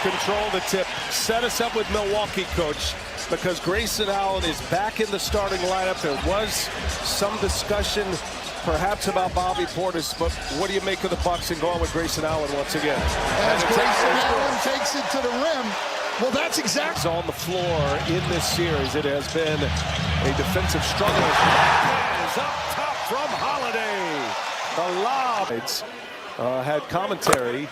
control the tip. Set us up with Milwaukee, coach, because Grayson Allen is back in the starting lineup. There was some discussion perhaps about Bobby Portis, but what do you make of the Bucks and going with Grayson Allen once again? As Grayson Allen takes it to the rim. Well, that's exactly on the floor in this series. It has been a defensive struggle. Is up top from Holiday. The lob had commentary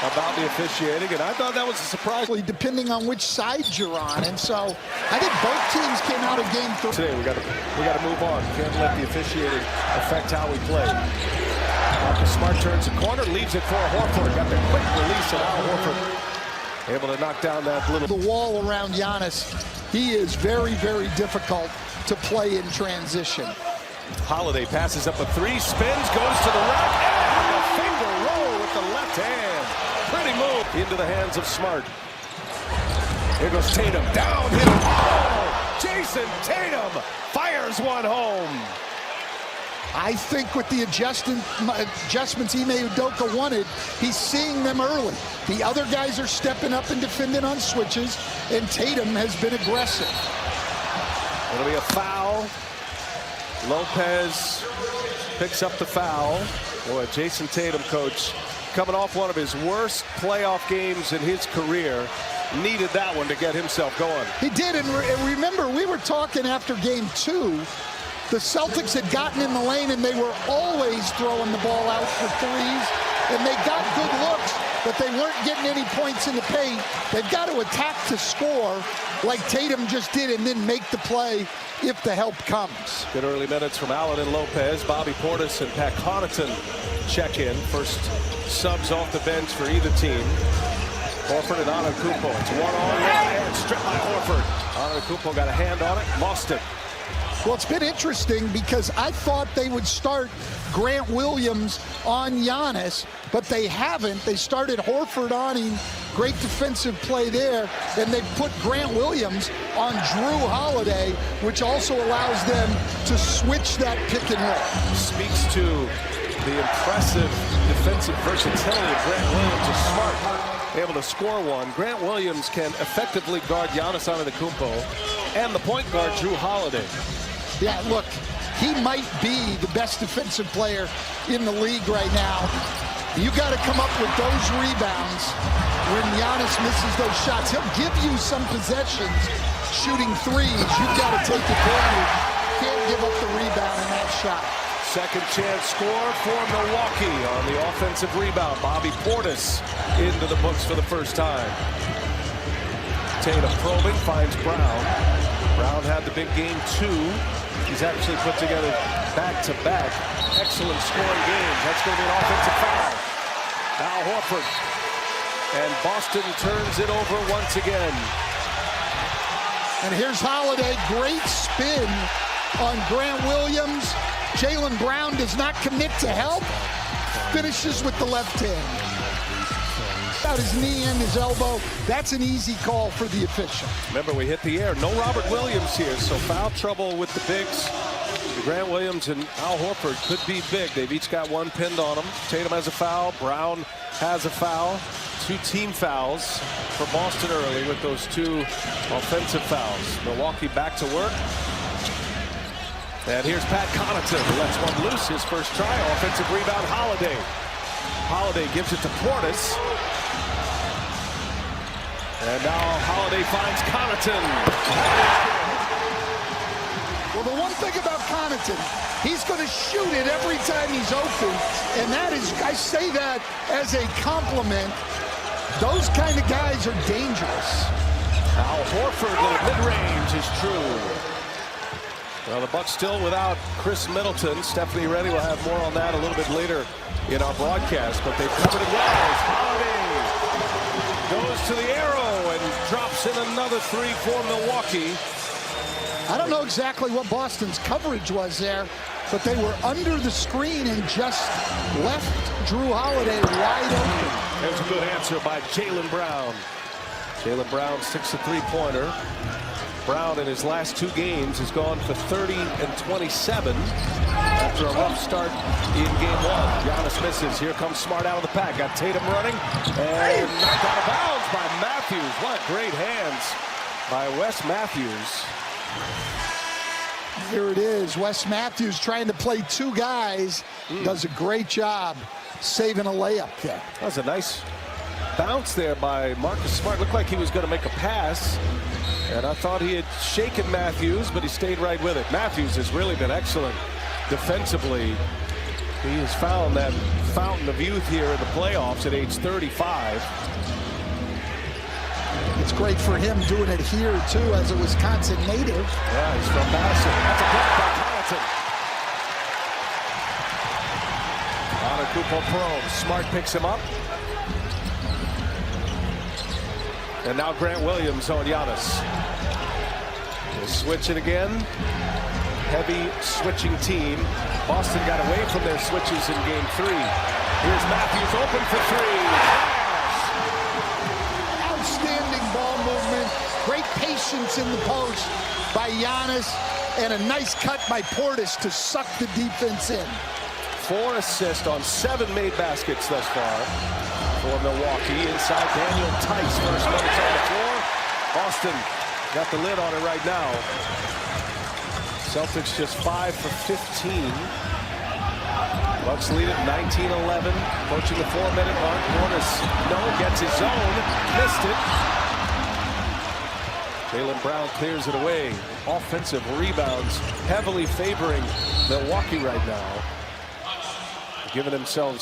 about the officiating, and I thought that was a surprise. Depending on which side you're on, and so I think both teams came out of game 3. Today we got to move on. Can't let the officiating affect how we play. Marcus Smart turns the corner, leaves it for Horford. Got the quick release of Al Horford. Able to knock down that little... The wall around Giannis, he is very, very difficult to play in transition. Holiday passes up a 3, spins, goes to the rack, and a finger roll with the left hand. Pretty move into the hands of Smart. Here goes Tatum, downhill. Oh, Jason Tatum fires one home. I think with the adjustments Ime Udoka wanted, he's seeing them early. The other guys are stepping up and defending on switches, and Tatum has been aggressive. It'll be a foul. Lopez picks up the foul. Boy, Jason Tatum, coach, coming off one of his worst playoff games in his career, needed that one to get himself going. He did, and remember, we were talking after game 2. The Celtics had gotten in the lane, and they were always throwing the ball out for threes, and they got good looks, but they weren't getting any points in the paint. They've got to attack to score like Tatum just did, and then make the play if the help comes. Good early minutes from Allen and Lopez. Bobby Portis and Pat Connaughton check in. First subs off the bench for either team. Horford and Antetokounmpo. It's one-on-one, and stripped by Horford. Antetokounmpo got a hand on it, lost it. Well, it's been interesting because I thought they would start Grant Williams on Giannis, but they haven't. They started Horford on him. Great defensive play there. And they put Grant Williams on Drew Holiday, which also allows them to switch that pick and roll. Speaks to the impressive defensive versatility of Grant Williams. Is smart, able to score one. Grant Williams can effectively guard Giannis Antetokounmpo and the point guard Drew Holiday. Yeah, look, he might be the best defensive player in the league right now. You got to come up with those rebounds when Giannis misses those shots. He'll give you some possessions shooting threes. You've got to take advantage. Can't give up the rebound in that shot. Second chance score for Milwaukee on the offensive rebound. Bobby Portis into the books for the first time. Tatum probing, finds Brown. Brown had the big game 2. He's actually put together back-to-back excellent scoring games. That's going to be an offensive foul. Al Horford. And Boston turns it over once again. And here's Holiday. Great spin on Grant Williams. Jaylen Brown does not commit to help. Finishes with the left hand. Out his knee and his elbow. That's an easy call for the official. Remember, we hit the air. No Robert Williams here, so foul trouble with the bigs. Grant Williams and Al Horford could be big. They've each got one pinned on them. Tatum has a foul. Brown has a foul. 2 team fouls for Boston early with those 2 offensive fouls. Milwaukee back to work. And here's Pat Connaughton, who lets one loose. His first try. Offensive rebound, Holiday. Holiday gives it to Portis. And now Holiday finds Connaughton. Well, the one thing about Connaughton, he's going to shoot it every time he's open. And that is, I say that as a compliment. Those kind of guys are dangerous. Al Horford, little mid-range is true. Well, the Bucks still without Chris Middleton. Stephanie Reddy will have more on that a little bit later in our broadcast, but they've covered it well. Holiday goes to the arrow and drops in another 3 for Milwaukee. I don't know exactly what Boston's coverage was there, but they were under the screen and just left Drew Holiday wide open. There's a good answer by Jaylen Brown. Jaylen Brown sticks a 3-pointer. Brown in his last 2 games has gone for 30 and 27 after a rough start in game 1. Giannis misses. Here comes Smart out of the pack. Got Tatum running and knocked out of bounds by Great hands by Wes Matthews. Here it is. Wes Matthews trying to play two guys. Does a great job saving a layup there. That was a nice bounce there by Marcus Smart. Looked like he was going to make a pass. And I thought he had shaken Matthews, but he stayed right with it. Matthews has really been excellent defensively. He has found that fountain of youth here in the playoffs at age 35. It's great for him doing it here, too, as a Wisconsin native. Yeah, he's from Madison. That's a block by Connaughton. Antetokounmpo. Smart picks him up. And now Grant Williams on Giannis. We'll switch it again. Heavy switching team. Boston got away from their switches in game 3. Here's Matthews open for 3. Outstanding ball movement. Great patience in the post by Giannis. And a nice cut by Portis to suck the defense in. 4 assists on 7 made baskets thus far for Milwaukee. Inside Daniel Tice. First minutes on the floor. Boston got the lid on it right now. Celtics just 5 for 15. Bucks lead it 19-11. Approaching the 4-minute mark. Portis, gets his own. Missed it. Jaylen Brown clears it away. Offensive rebounds heavily favoring Milwaukee right now. Giving themselves